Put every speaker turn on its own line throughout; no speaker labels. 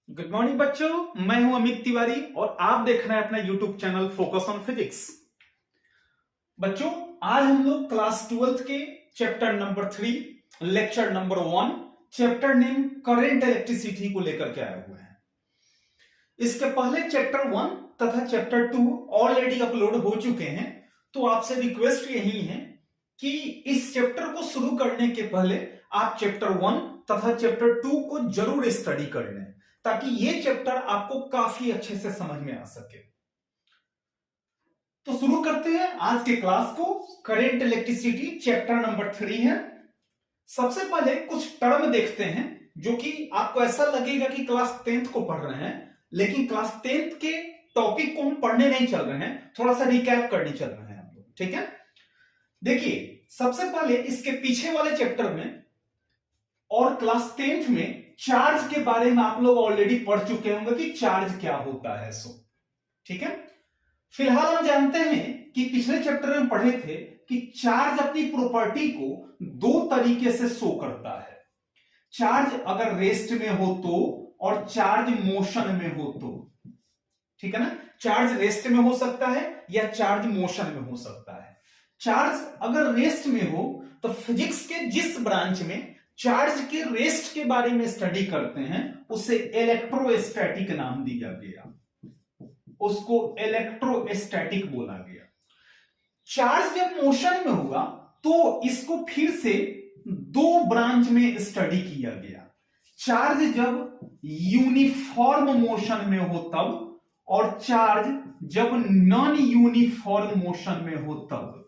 Good morning बच्चों, मैं हूं अमित तिवारी और आप देख रहे हैं अपना YouTube channel focus on physics. बच्चों, आज हम लोग क्लास 12th के chapter number 3 lecture number 1 chapter name current electricity को लेकर के आए हुए हैं। इसके पहले चैप्टर 1 तथा चैप्टर 2 ऑलरेडी अपलोड हो चुके हैं, तो आपसे रिक्वेस्ट यही है कि इस चैप्टर को शुरू करने के पहले आप चैप्टर 1 तथा चैप्टर 2 को जरूर स्टडी कर लें, ताकि ये चैप्टर आपको काफी अच्छे से समझ में आ सके। तो शुरू करते हैं आज के क्लास को। करंट इलेक्ट्रिसिटी चैप्टर नंबर 3 है। सबसे पहले कुछ टर्म देखते हैं जो कि आपको ऐसा लगेगा कि क्लास 10th को पढ़ रहे हैं, लेकिन क्लास 10th के टॉपिक को हम पढ़ने नहीं चल रहे हैं, थोड़ा सा रिकैप करने चल रहे हैं हम लोग। ठीक है, देखिए सबसे पहले इसके पीछे वाले चैप्टर में और क्लास 10th में चार्ज के बारे में आप लोग ऑलरेडी पढ़ चुके होंगे कि चार्ज क्या होता है। ठीक है, फिलहाल हम जानते हैं कि पिछले चैप्टर में पढ़े थे कि चार्ज अपनी प्रॉपर्टी को दो तरीके से शो करता है। चार्ज अगर रेस्ट में हो तो, और चार्ज मोशन में हो तो। ठीक है ना, चार्ज रेस्ट में हो सकता है या चार्ज मोशन में हो सकता है। चार्ज अगर रेस्ट में हो तो फिजिक्स के जिस ब्रांच में चार्ज के रेस्ट के बारे में स्टडी करते हैं उसे इलेक्ट्रोस्टैटिक नाम दिया गया, उसको इलेक्ट्रोस्टैटिक बोला गया। चार्ज जब मोशन में हुआ तो इसको फिर से दो ब्रांच में स्टडी किया गया। चार्ज जब यूनिफॉर्म मोशन में हो तब, और चार्ज जब नॉन यूनिफॉर्म मोशन में हो तब।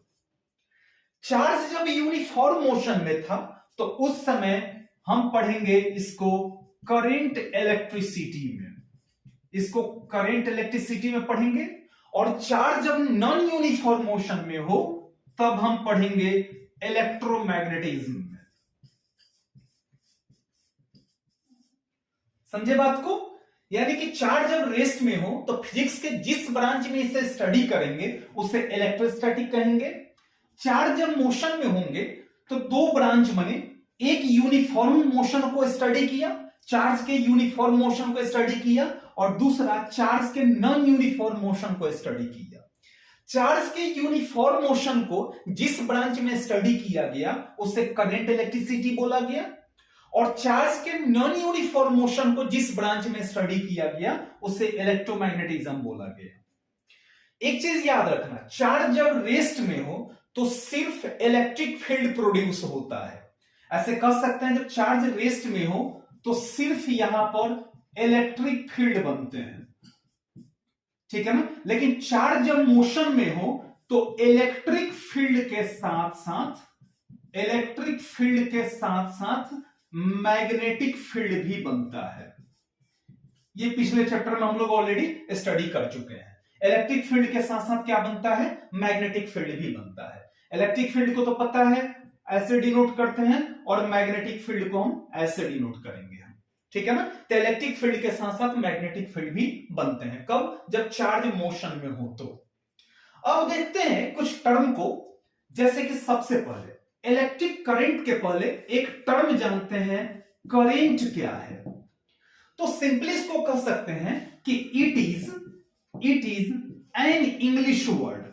चार्ज जब यूनिफॉर्म मोशन में था तो उस समय हम पढ़ेंगे इसको करंट इलेक्ट्रिसिटी में, इसको करंट इलेक्ट्रिसिटी में पढ़ेंगे। और चार्ज जब नॉन यूनिफॉर्म मोशन में हो तब हम पढ़ेंगे इलेक्ट्रोमैग्नेटिज्म में। समझे बात को? यानी कि चार्ज जब रेस्ट में हो तो फिजिक्स के जिस ब्रांच में इसे स्टडी करेंगे उसे इलेक्ट्रोस्टैटिक कहेंगे। चार्ज जब मोशन में होंगे तो दो ब्रांच बने, एक यूनिफॉर्म मोशन को स्टडी किया, चार्ज के यूनिफॉर्म मोशन को स्टडी किया, और दूसरा चार्ज के नॉन यूनिफॉर्म मोशन को स्टडी किया। चार्ज के यूनिफॉर्म मोशन को जिस ब्रांच में स्टडी किया गया उसे करंट इलेक्ट्रिसिटी बोला गया, और चार्ज के नॉन यूनिफॉर्म मोशन को जिस ब्रांच में स्टडी किया गया उसे इलेक्ट्रोमैग्नेटिज्म बोला गया। एक चीज याद रखना, चार्ज जब रेस्ट में हो तो सिर्फ इलेक्ट्रिक फील्ड प्रोड्यूस होता है। ऐसे कह सकते हैं जब चार्ज रेस्ट में हो तो सिर्फ यहां पर इलेक्ट्रिक फील्ड बनते हैं। ठीक है ना, लेकिन चार्ज जब मोशन में हो तो इलेक्ट्रिक फील्ड के साथ साथ मैग्नेटिक फील्ड भी बनता है। ये पिछले चैप्टर में हम लोग ऑलरेडी स्टडी कर चुके हैं। इलेक्ट्रिक फील्ड के साथ साथ क्या बनता है? मैग्नेटिक फील्ड भी बनता है। इलेक्ट्रिक फील्ड को तो पता है, ऐसे डिनोट करते हैं, और मैग्नेटिक फील्ड को हम ऐसे डिनोट करेंगे। ठीक है ना, तो इलेक्ट्रिक फील्ड के साथ साथ मैग्नेटिक फील्ड भी बनते हैं। कब? जब चार्ज मोशन में हो तो। अब देखते हैं कुछ टर्म को, जैसे कि सबसे पहले इलेक्ट्रिक करंट के पहले एक टर्म जानते हैं, करंट क्या है। तो सिंपली इसको कह सकते हैं कि it is an English word,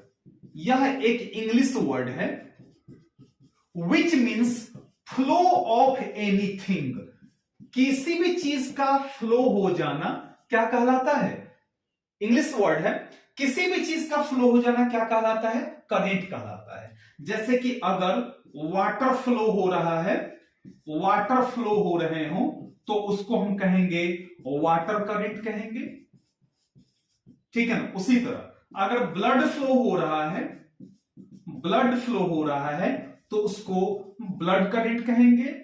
यह एक इंग्लिश वर्ड है, which means flow of anything, किसी भी चीज का फ्लो हो जाना क्या कहलाता है? इंग्लिश वर्ड है, किसी भी चीज का फ्लो हो जाना क्या कहलाता है? करंट कहलाता है। जैसे कि अगर वाटर फ्लो हो रहा है, वाटर फ्लो हो रहे हो तो उसको हम कहेंगे वाटर करंट कहेंगे। ठीक है ना, उसी तरह अगर ब्लड फ्लो हो रहा है तो उसको ब्लड करंट कहेंगे।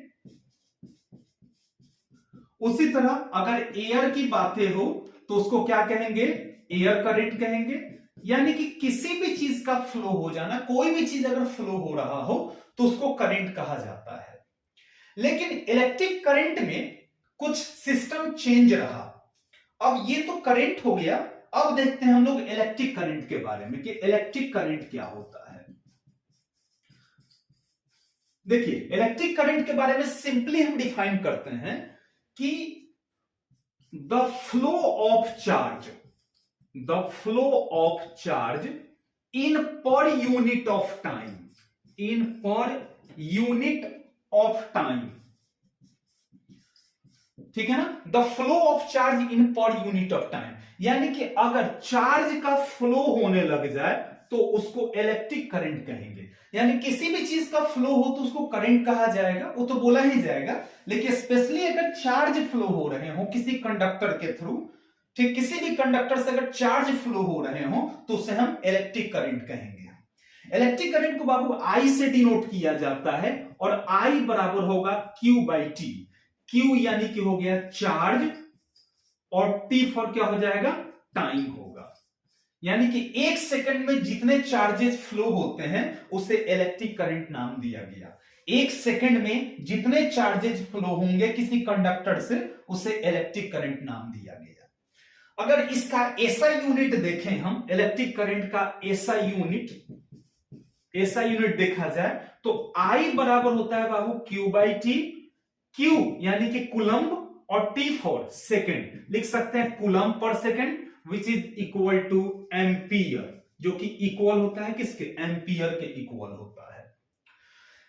उसी तरह अगर एयर की बातें हो तो उसको क्या कहेंगे? एयर करंट कहेंगे। यानी कि किसी भी चीज का फ्लो हो जाना, कोई भी चीज अगर फ्लो हो रहा हो तो उसको करंट कहा जाता है। लेकिन इलेक्ट्रिक करंट में कुछ सिस्टम चेंज रहा। अब ये तो करंट हो गया, अब देखते हैं हम लोग इलेक्ट्रिक करंट के बारे में कि इलेक्ट्रिक करंट क्या होता है। देखिए, इलेक्ट्रिक करंट के बारे में सिंपली हम डिफाइन करते हैं कि the flow of charge, the flow of charge in per unit of time, in per unit of time, ठीक है ना। The flow of charge in per unit of time, यानी कि अगर चार्ज का फ्लो होने लग जाए तो उसको इलेक्ट्रिक करंट कहेंगे। यानी किसी भी चीज का फ्लो हो तो उसको करंट कहा जाएगा, वो तो बोला ही जाएगा, लेकिन स्पेशली अगर चार्ज फ्लो हो रहे हो किसी कंडक्टर के थ्रू, ठीक, किसी भी कंडक्टर से अगर चार्ज फ्लो हो रहे हो तो उसे हम इलेक्ट्रिक करंट कहेंगे। इलेक्ट्रिक करंट को बाबू आई से डिनोट किया जाता है और आई बराबर होगा क्यू बाई टी। क्यू यानी कि हो गया चार्ज और टी फॉर क्या हो जाएगा, टाइम होगा। यानी कि एक सेकंड में जितने चार्जेस फ्लो होते हैं उसे इलेक्ट्रिक करंट नाम दिया गया। एक सेकंड में जितने चार्जेस फ्लो होंगे किसी कंडक्टर से उसे इलेक्ट्रिक करंट नाम दिया गया। अगर इसका ऐसा यूनिट देखें हम, इलेक्ट्रिक करंट का ऐसा यूनिट देखा जाए तो I बराबर होता है बाबू Q बाई टी। Q यानी कि कूलम्ब और T फॉर सेकेंड, लिख सकते हैं कूलम्ब पर second, which is equal two ampere, जो कि इक्वल होता है किसके, एम्पियर के इक्वल होता है।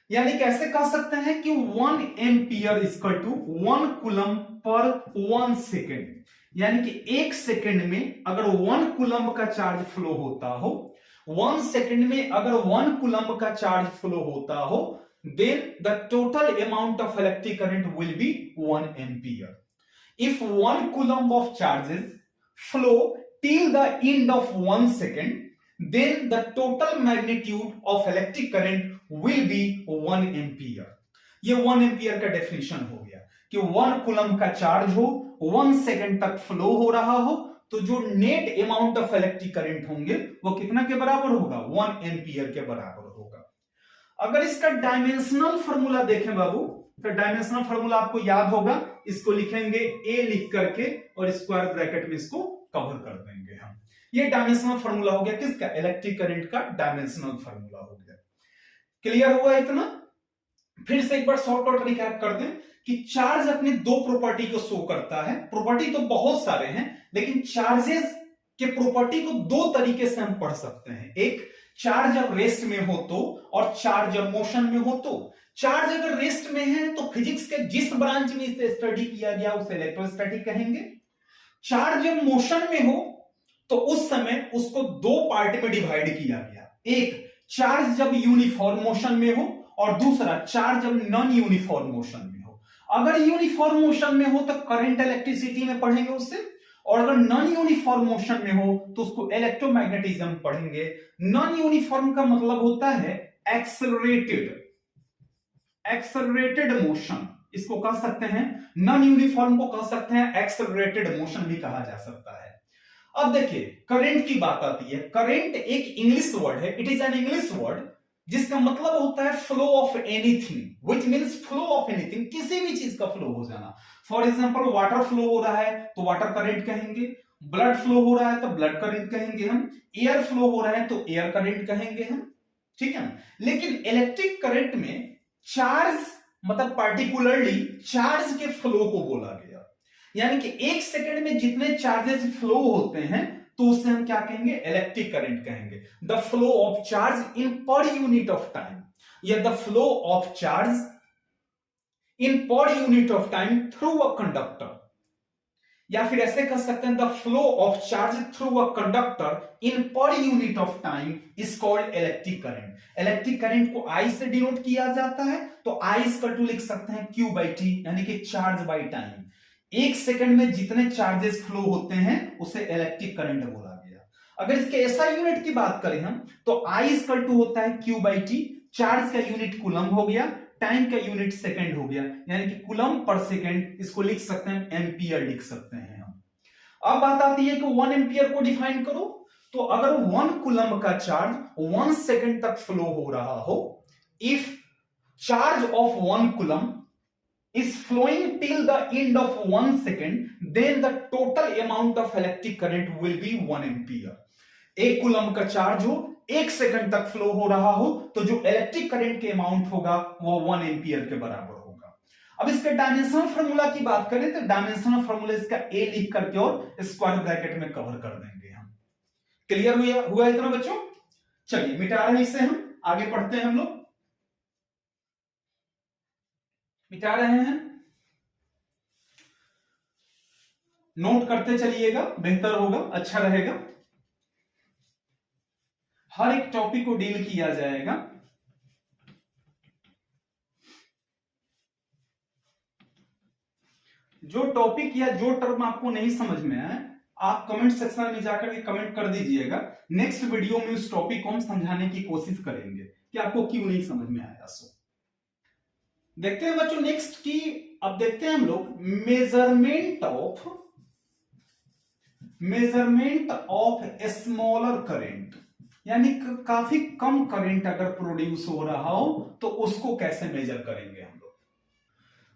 यानी कैसे कह सकते हैं कि 1 एम्पियर इक्वल टू 1 कूलम्ब पर 1 सेकेंड। यानी कि एक सेकेंड में अगर 1 कूलम्ब का चार्ज फ्लो होता हो, 1 सेकेंड में अगर 1 कूलम्ब का चार्ज फ्लो होता हो, then the total amount of electric current will be 1 ampere. If 1 coulomb of charges flow till the end of 1 second, then the total magnitude of electric current will be 1 ampere. ये 1 ampere का definition हो गया कि 1 coulomb का charge हो, 1 second तक flow हो रहा हो, तो जो net amount of electric current होंगे वो कितना के बराबर होगा, 1 एम्पियर के बराबर होगा। अगर इसका डायमेंशनल फॉर्मूला देखें बाबू, तो डायमेंशनल फॉर्मूला आपको याद होगा, इसको लिखेंगे ए लिख करके और स्क्वायर ब्रैकेट में इसको कवर कर देंगे हम। ये डायमेंशनल फॉर्मूला हो गया किसका, इलेक्ट्रिक करंट का डायमेंशनल फॉर्मूला हो गया। क्लियर हुआ इतना? फिर से एक बार शॉर्टकट रिकैप कर दें कि चार्ज अपनी दो प्रॉपर्टी को शो करता है। प्रॉपर्टी तो बहुत सारे हैं, लेकिन चार्जेस के प्रॉपर्टी को दो तरीके से हम पढ़ सकते हैं। एक, चार्ज जब रेस्ट में हो तो, और चार्ज जब मोशन में हो तो। चार्ज अगर रेस्ट में है तो फिजिक्स के जिस ब्रांच में इसे स्टडी किया गया उसे इलेक्ट्रोस्टैटिक कहेंगे। चार्ज जब मोशन में हो तो उस समय उसको दो पार्ट में डिवाइड किया गया। एक, चार्ज जब यूनिफॉर्म मोशन में हो, और दूसरा चार्ज जब नॉन यूनिफॉर्म मोशन में हो। अगर यूनिफॉर्म मोशन में हो तो करंट इलेक्ट्रिसिटी में पढ़ेंगे उससे, और अगर नॉन यूनिफॉर्म मोशन में हो तो उसको इलेक्ट्रोमैग्नेटिज्म पढ़ेंगे। नॉन यूनिफॉर्म का मतलब होता है एक्सेलरेटेड मोशन, इसको कह सकते हैं नॉन यूनिफॉर्म को कह सकते हैं एक्सेलरेटेड मोशन भी कहा जा सकता है। अब देखिए करंट की बात आती है। करंट एक इंग्लिश वर्ड है, it is an English word जिसका मतलब होता है flow of anything, which means flow of anything, किसी भी चीज का फ्लो हो जाना। फॉर एग्जांपल वाटर फ्लो हो रहा है तो वाटर करंट कहेंगे, ब्लड फ्लो हो रहा है तो ब्लड करंट कहेंगे हम, एयर फ्लो हो रहा है तो एयर करंट कहेंगे हम, ठीक है ना। लेकिन इलेक्ट्रिक करंट में चार्ज मतलब पार्टिकुलरली चार्ज के फ्लो को बोला गया। यानी कि एक सेकंड में जितने चार्जेस फ्लो होते हैं तो उससे हम क्या कहेंगे, इलेक्ट्रिक करंट कहेंगे। The flow of charge in per unit of time, या the flow of charge in per unit of time through a conductor, या फिर ऐसे कह सकते हैं the flow of charge through a conductor in per unit of time is called electric current. Electric current को I से denote किया जाता है, तो आई इक्वल टू लिख सकते हैं क्यू बाई टी, यानी कि चार्ज बाई टाइम। एक सेकंड में जितने चार्जेस फ्लो होते हैं उसे इलेक्ट्रिक करंट बोला गया। अगर इसके एसआई यूनिट की बात करें हम तो आई इक्वल टू होता है क्यू बाई टी, चार्ज का यूनिट कूलम्ब हो गया, टाइम का यूनिट सेकंड हो गया, यानी कि कूलम्ब पर सेकंड, इसको लिख सकते हैं एम्पियर लिख सकते हैं हम। अब बात आती है कि 1 एम्पियर को डिफाइन करो, तो अगर 1 कूलम्ब का चार्ज 1 सेकंड तक फ्लो हो रहा हो, if charge of 1 coulomb is flowing till the end of 1 second, then the total amount of electric current will be 1 ampere. एक कूलम्ब का चार्ज हो, 1 सेकंड तक फ्लो हो रहा हो, तो जो इलेक्ट्रिक करंट के अमाउंट होगा वो 1 एम्पियर के बराबर होगा। अब इसके डायमेंशनल फार्मूला की बात करें तो डायमेंशनल फार्मूला इसका ए लिख करके और स्क्वायर ब्रैकेट में कवर कर देंगे हम। क्लियर हुआ इतना बच्चों? चलिए मिटा रहे हैं इसे, हम आगे पढ़ते हैं। हम लोग मिटा रहे हैं, नोट करते चलिएगा, बेहतर होगा, अच्छा रहेगा। हर एक टॉपिक को डील किया जाएगा। जो टॉपिक या जो टर्म आपको नहीं समझ में आए, आप कमेंट सेक्शन में जाकर के कमेंट कर दीजिएगा। नेक्स्ट वीडियो में उस टॉपिक को हम समझाने की कोशिश करेंगे कि आपको क्यों नहीं समझ में आया। सो देखते हैं बच्चों नेक्स्ट की, अब देखते हैं हम लोग मेजरमेंट ऑफ स्मॉलर करंट, यानी काफी कम करंट अगर प्रोड्यूस हो रहा हो तो उसको कैसे मेजर करेंगे हम लोग।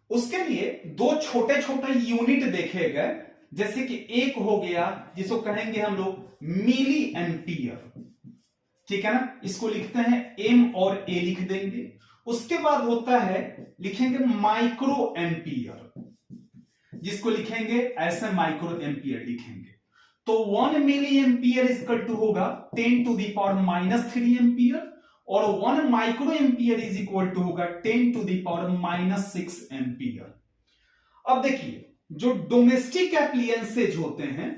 उसके लिए दो छोटे छोटे यूनिट देखे गए, जैसे कि एक हो गया जिसको कहेंगे हम लोग मिली एम्पियर, ठीक है ना, इसको लिखते हैं एम और ए लिख देंगे। उसके बाद होता है लिखेंगे माइक्रो एम्पियर, जिसको लिखेंगे ऐसे माइक्रो एम्पियर लिखेंगे। तो 1 मिली एम्पियर इक्वल टू होगा 10 टू द पावर -3 एम्पियर, और 1 micro ampere is equal to होगा 10 टू द पावर -6 एम्पियर। अब देखिए जो डोमेस्टिक एप्लियंसेज होते हैं,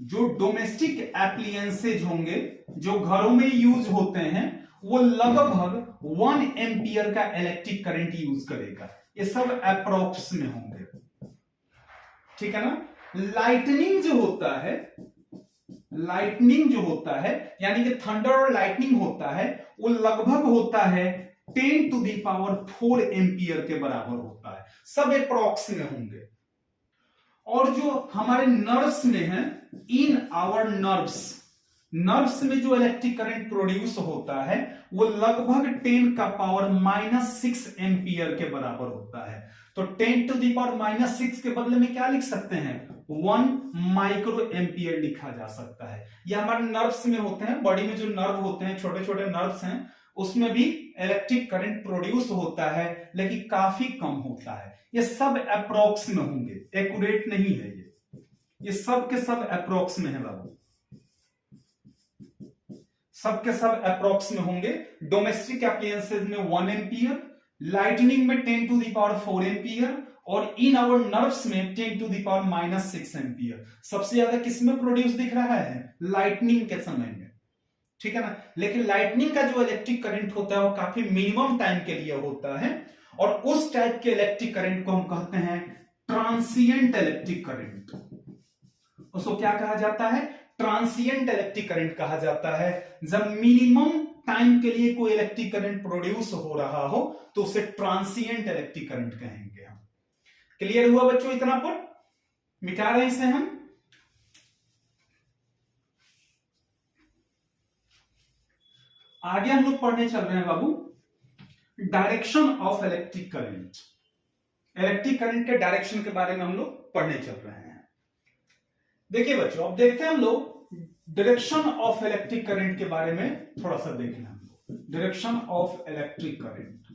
जो डोमेस्टिक एप्लियंसेज होंगे, जो घरों में यूज होते हैं, वो लगभग 1 एम्पियर का इलेक्ट्रिक करंट यूज करेगा। ये सब अप्रोक्स में होंगे, ठीक है ना। लाइटनिंग जो होता है यानी कि थंडर और लाइटनिंग होता है, वो लगभग होता है 10 टू द पावर 4 एम्पियर के बराबर होता है। सब अप्रोक्स में होंगे। और जो हमारे नर्व्स में है, इन आवर नर्व्स में जो इलेक्ट्रिक करंट प्रोड्यूस होता है वो लगभग 10 का पावर -6 एम्पियर के बराबर होता है। तो 10 टू द पावर -6 के बदले में क्या लिख सकते हैं, 1 माइक्रो एम्पियर लिखा जा सकता है। यह हमारे नर्व्स में होते हैं, बॉडी में जो नर्व होते हैं, छोटे छोटे नर्व्स हैं, उसमें भी इलेक्ट्रिक करंट प्रोड्यूस होता है, लेकिन काफी कम होता है। ये सब अप्रोक्स में होंगे, एक्यूरेट नहीं है ये सब के सब अप्रोक्स में है बाबू, सबके सब अप्रोक्स में होंगे। डोमेस्टिक एप्लियंसेज में 1 एम्पियर, लाइटनिंग में 10 टू द पावर 4 एम्पियर, और इन आवर नर्व्स में 10 टू द पावर -6 एम्पियर। सबसे ज्यादा किसमें प्रोड्यूस दिख रहा है, लाइटनिंग के समय में, ठीक है ना। लेकिन लाइटनिंग का जो इलेक्ट्रिक करंट होता है वो काफी मिनिमम टाइम के लिए होता है, और उस टाइप के इलेक्ट्रिक करंट को हम कहते हैं ट्रांसिएंट इलेक्ट्रिक करंट। उसको क्या कहा जाता है, ट्रांसिएंट इलेक्ट्रिक करंट कहा जाता है। जब मिनिमम टाइम के लिए कोई इलेक्ट्रिक करंट प्रोड्यूस हो रहा हो तो उसे ट्रांसिएंट इलेक्ट्रिक करंट कहेंगे हम। क्लियर हुआ बच्चों इतना पर? मिटा रहे हैं इसे हम। आगे हम लोग पढ़ने चल रहे हैं बाबू direction of electric current. Electric current के डायरेक्शन के बारे में हम लोग पढ़ने चल रहे हैं। देखिए बच्चों, अब देखते हैं हम लोग डायरेक्शन ऑफ इलेक्ट्रिक करंट के बारे में थोड़ा सा देख लें हम लोग। डायरेक्शन ऑफ इलेक्ट्रिक करंट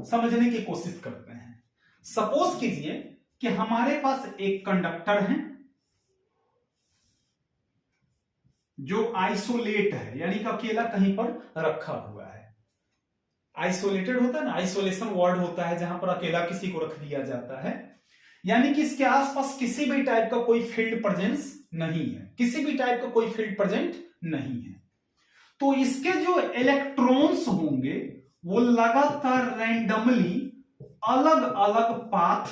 समझने की कोशिश करते हैं। सपोज कीजिए कि हमारे पास एक कंडक्टर है जो आइसोलेट है, यानी कि अकेला कहीं पर रखा हुआ है। आइसोलेटेड होता है ना, आइसोलेशन वर्ड होता है जहां पर अकेला किसी को रख दिया जाता है, यानी कि इसके आसपास किसी भी टाइप का कोई फील्ड प्रेजेंस नहीं है, किसी भी टाइप का कोई फील्ड प्रेजेंट नहीं है। तो इसके जो इलेक्ट्रॉन्स होंगे वो लगातार रैंडमली अलग अलग पाथ,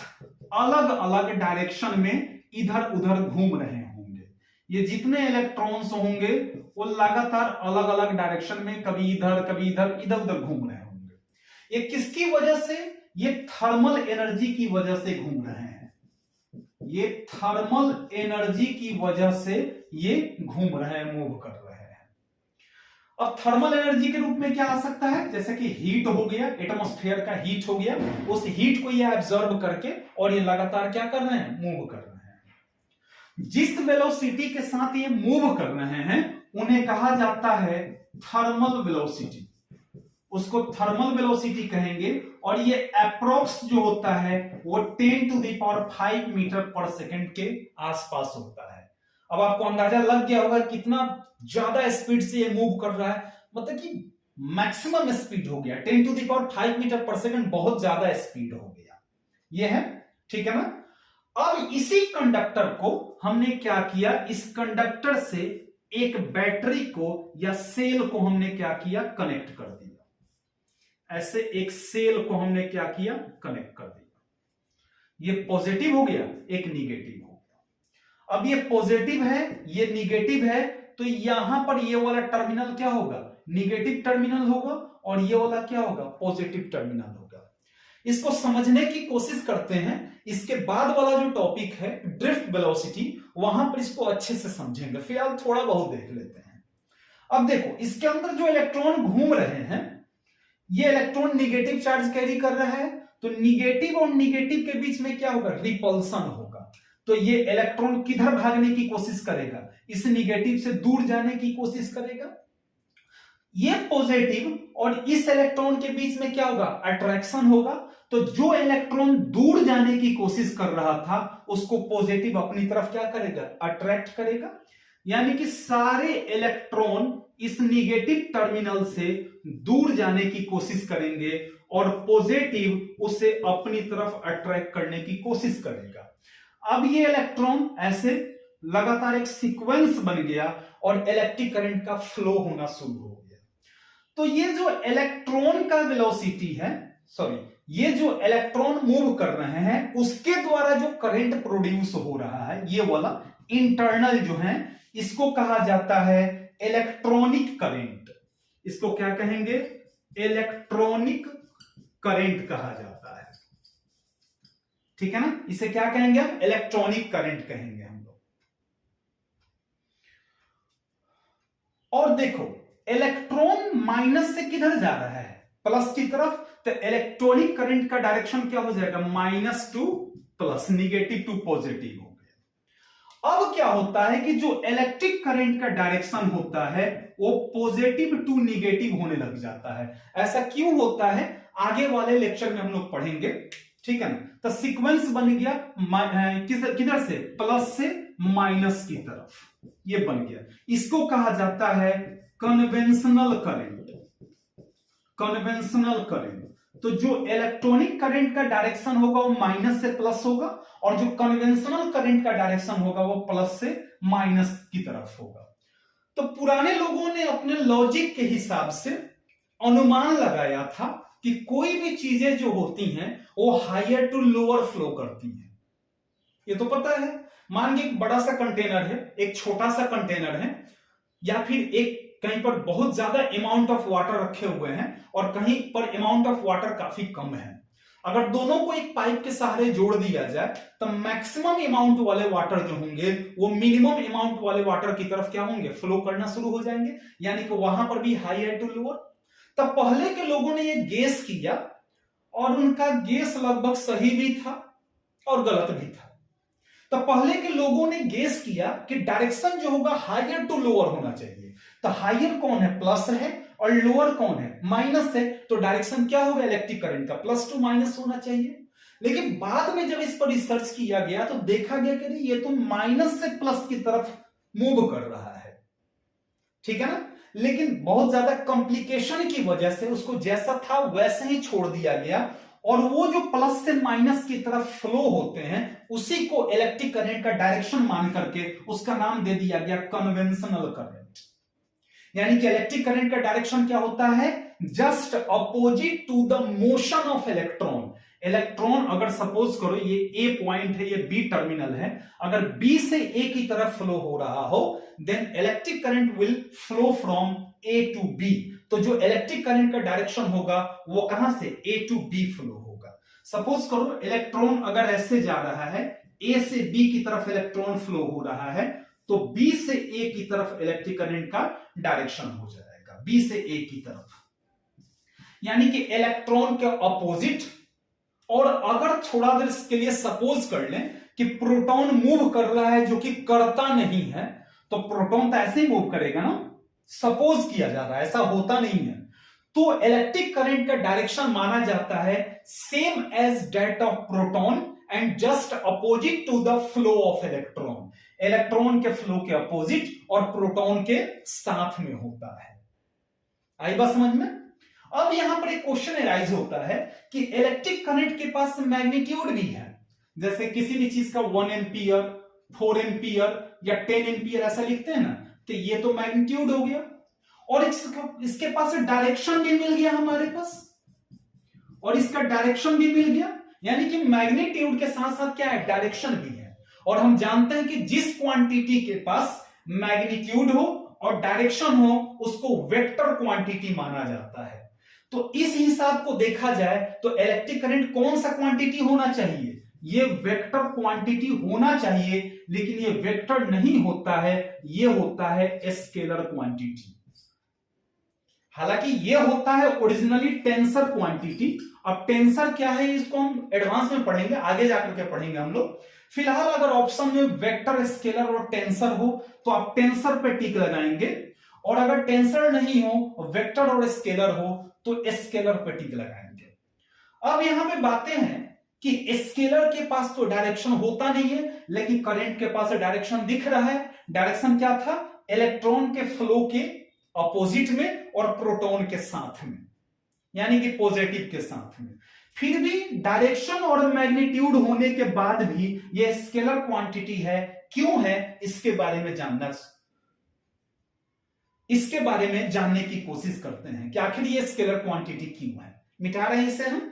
अलग अलग डायरेक्शन में इधर उधर घूम रहे होंगे। ये जितने इलेक्ट्रॉन्स होंगे वो लगातार अलग अलग डायरेक्शन में कभी इधर कभी इधर, इधर उधर घूम रहे होंगे। ये किसकी वजह से, ये थर्मल एनर्जी की वजह से घूम रहे हैं। ये थर्मल एनर्जी की वजह से ये घूम रहे हैं, मूव कर रहे हैं। अब थर्मल एनर्जी के रूप में क्या आ सकता है, जैसे कि हीट हो गया, एटमॉस्फेयर का हीट हो गया, उस हीट को ये एब्जॉर्ब करके और ये लगातार क्या कर रहे हैं, मूव कर रहे हैं। जिस वेलोसिटी के साथ ये मूव कर रहे हैं उन्हें कहा जाता है थर्मल वेलोसिटी। उसको थर्मल वेलोसिटी कहेंगे, और ये अप्रोक्स जो होता है वो 10⁵ मीटर पर सेकंड के आसपास होता है। अब आपको अंदाजा लग गया होगा कितना ज्यादा स्पीड से ये मूव कर रहा है, मतलब कि मैक्सिमम स्पीड हो गया 10⁵ मीटर पर सेकंड, बहुत ज्यादा स्पीड हो गया ये है, ठीक है ना। अब इसी कंडक्टर को हमने क्या किया, इस कंडक्टर से एक बैटरी को या सेल को हमने क्या किया, कनेक्ट कर दिया। ऐसे एक सेल को हमने क्या किया, कनेक्ट कर दिया। ये पॉजिटिव हो गया, एक निगेटिव हो गया। अब ये पॉजिटिव है, ये निगेटिव है, तो यहां पर ये वाला टर्मिनल क्या होगा, निगेटिव टर्मिनल होगा, और ये वाला क्या होगा, पॉजिटिव टर्मिनल होगा। इसको समझने की कोशिश करते हैं, इसके बाद वाला जो टॉपिक है ड्रिफ्ट वेलोसिटी, वहां पर इसको अच्छे से समझेंगे, फिलहाल थोड़ा बहुत देख लेते हैं। अब देखो इसके अंदर जो इलेक्ट्रॉन घूम रहे हैं, ये इलेक्ट्रॉन निगेटिव चार्ज कैरी कर रहा है, तो निगेटिव और निगेटिव के बीच में क्या होगा, रिपल्सन होगा। तो ये इलेक्ट्रॉन किधर भागने की कोशिश करेगा, इस निगेटिव से दूर जाने की कोशिश करेगा। ये पॉजिटिव और इस इलेक्ट्रॉन के बीच में क्या होगा, अट्रैक्शन होगा। तो जो इलेक्ट्रॉन दूर जाने की कोशिश कर रहा था उसको पॉजिटिव अपनी तरफ क्या करेगा, अट्रैक्ट करेगा। यानी कि सारे इलेक्ट्रॉन इस निगेटिव टर्मिनल से दूर जाने की कोशिश करेंगे और पॉजिटिव उसे अपनी तरफ अट्रैक्ट करने की कोशिश करेगा। अब ये इलेक्ट्रॉन ऐसे लगातार एक सीक्वेंस बन गया और इलेक्ट्रिक करंट का फ्लो होना शुरू हो गया। तो ये जो इलेक्ट्रॉन का वेलोसिटी है, सॉरी, ये जो इलेक्ट्रॉन मूव कर रहे हैं उसके द्वारा जो करंट प्रोड्यूस हो रहा है, ये वाला इंटरनल जो है, इसको कहा जाता है इलेक्ट्रॉनिक करंट। इसको क्या कहेंगे, इलेक्ट्रॉनिक करंट कहा जाता है, ठीक है ना। इसे क्या कहेंगे हम, इलेक्ट्रॉनिक करंट कहेंगे हम लोग। और देखो इलेक्ट्रॉन माइनस से किधर जा रहा है, प्लस की तरफ, तो इलेक्ट्रॉनिक करंट का डायरेक्शन क्या हो जाएगा, minus to plus, negative to positive हो गया। अब क्या होता है कि जो इलेक्ट्रिक करंट का डायरेक्शन होता है वो पॉजिटिव टू निगेटिव होने लग जाता है। ऐसा क्यों होता है, आगे वाले लेक्चर में हम लोग पढ़ेंगे, ठीक है ना। तो सीक्वेंस बन गया किधर से, प्लस से माइनस की तरफ, ये बन गया। इसको कहा जाता है कन्वेंशनल करंट, कन्वेंशनल करंट। तो जो इलेक्ट्रॉनिक करंट का डायरेक्शन होगा वो माइनस से प्लस होगा, और जो कन्वेंशनल करंट का डायरेक्शन होगा वो प्लस से माइनस की तरफ होगा। तो पुराने लोगों ने अपने लॉजिक के हिसाब से अनुमान लगाया था कि कोई भी चीजें जो होती हैं वो हायर टू लोअर फ्लो करती हैं। ये तो पता है, मान लीजिए एक बड़ा सा कंटेनर है, एक छोटा सा कंटेनर है, या फिर एक कहीं पर बहुत ज्यादा अमाउंट ऑफ वाटर रखे हुए हैं और कहीं पर अमाउंट ऑफ वाटर काफी कम है। अगर दोनों को एक पाइप के सहारे जोड़ दिया जाए तो मैक्सिमम अमाउंट वाले वाटर जो होंगे वो मिनिमम अमाउंट वाले वाटर की तरफ क्या होंगे, फ्लो करना शुरू हो जाएंगे, यानी कि वहां पर भी हायर टू लोअर। तब पहले के लोगों ने ये गेस किया और उनका गेस लगभग सही भी था और गलत भी था। तो पहले के लोगों ने गेस किया कि डायरेक्शन जो होगा हायर टू लोअर होना चाहिए। तो हायर कौन है, प्लस है, और लोअर कौन है, माइनस है। तो डायरेक्शन क्या होगा इलेक्ट्रिक करंट का, प्लस टू माइनस होना चाहिए। लेकिन बाद में जब इस पर रिसर्च किया गया तो देखा गया कि ये तो माइनस से प्लस की तरफ मूव कर रहा है, ठीक है ना। लेकिन बहुत ज्यादा कॉम्प्लिकेशन की वजह से उसको जैसा था वैसे ही छोड़ दिया गया, और वो जो प्लस से माइनस की तरफ फ्लो होते हैं उसी को इलेक्ट्रिक करंट का डायरेक्शन मान करके उसका नाम दे दिया गया कन्वेंशनल करंट। यानी कि इलेक्ट्रिक करंट का डायरेक्शन क्या होता है, just opposite to the motion of electron. Electron अगर सपोज करो ये ए पॉइंट है, ये बी टर्मिनल है, अगर बी से ए की तरफ फ्लो हो रहा हो then electric current will flow from A to B. तो जो इलेक्ट्रिक करंट का डायरेक्शन होगा वो कहां से, ए टू बी फ्लो होगा। सपोज करो इलेक्ट्रॉन अगर ऐसे जा रहा है, ए से बी की तरफ इलेक्ट्रॉन फ्लो हो रहा है, तो बी से ए की तरफ इलेक्ट्रिक करंट का डायरेक्शन हो जाएगा, बी से ए की तरफ, यानी कि इलेक्ट्रॉन के अपोजिट। और अगर थोड़ा देर के लिए सपोज कर लें कि प्रोटॉन मूव कर रहा है जो कि करता नहीं है, तो प्रोटॉन तो ऐसे ही मूव करेगा ना, सपोज किया जा रहा है, ऐसा होता नहीं है। तो इलेक्ट्रिक करंट का डायरेक्शन माना जाता है same as that of proton and just opposite to the flow of electron. Electron के फ्लो के अपोजिट और प्रोटॉन के साथ में होता है। आई बात समझ में? अब यहां पर एक क्वेश्चन अराइज होता है कि इलेक्ट्रिक करंट के पास मैग्नीट्यूड भी है, जैसे किसी भी चीज का 1 एम्पियर, 4 एम्पियर या 10 एम्पियर ऐसा लिखते हैं ना, तो ये तो मैग्नीट्यूड हो गया। और इसके पास डायरेक्शन भी मिल गया हमारे पास, और इसका डायरेक्शन भी मिल गया, यानी कि मैग्नीट्यूड के साथ साथ क्या है, डायरेक्शन भी है। और हम जानते हैं कि जिस क्वांटिटी के पास मैग्नीट्यूड हो और डायरेक्शन हो उसको वेक्टर क्वांटिटी माना जाता है। तो इस हिसाब को देखा जाए तो इलेक्ट्रिक करंट कौन सा क्वांटिटी होना चाहिए, ये वेक्टर क्वांटिटी होना चाहिए, लेकिन ये वेक्टर नहीं होता है, ये होता है स्केलर क्वांटिटी। हालांकि ये होता है ओरिजिनली टेंसर क्वांटिटी। अब टेंसर क्या है इसको हम एडवांस में पढ़ेंगे, आगे जाकर के पढ़ेंगे हम लोग। फिलहाल अगर ऑप्शन में वेक्टर, स्केलर और टेंसर हो तो आप टेंसर पे टिक लगाएंगे, और अगर टेंसर नहीं हो, वेक्टर और स्केलर हो तो स्केलर पे टिक लगाएंगे। अब यहां पे बातें हैं कि स्केलर के पास तो डायरेक्शन होता नहीं है, लेकिन करंट के पास डायरेक्शन दिख रहा है। डायरेक्शन क्या था, इलेक्ट्रॉन के फ्लो के अपोजिट में और प्रोटॉन के साथ में, यानी कि पॉजिटिव के साथ में। फिर भी डायरेक्शन और मैग्नीट्यूड होने के बाद भी यह स्केलर क्वांटिटी है। क्यों है, इसके बारे में जानने की कोशिश करते हैं कि आखिर ये स्केलर क्वांटिटी क्यों है। मिटा रहे हैं इसे हम।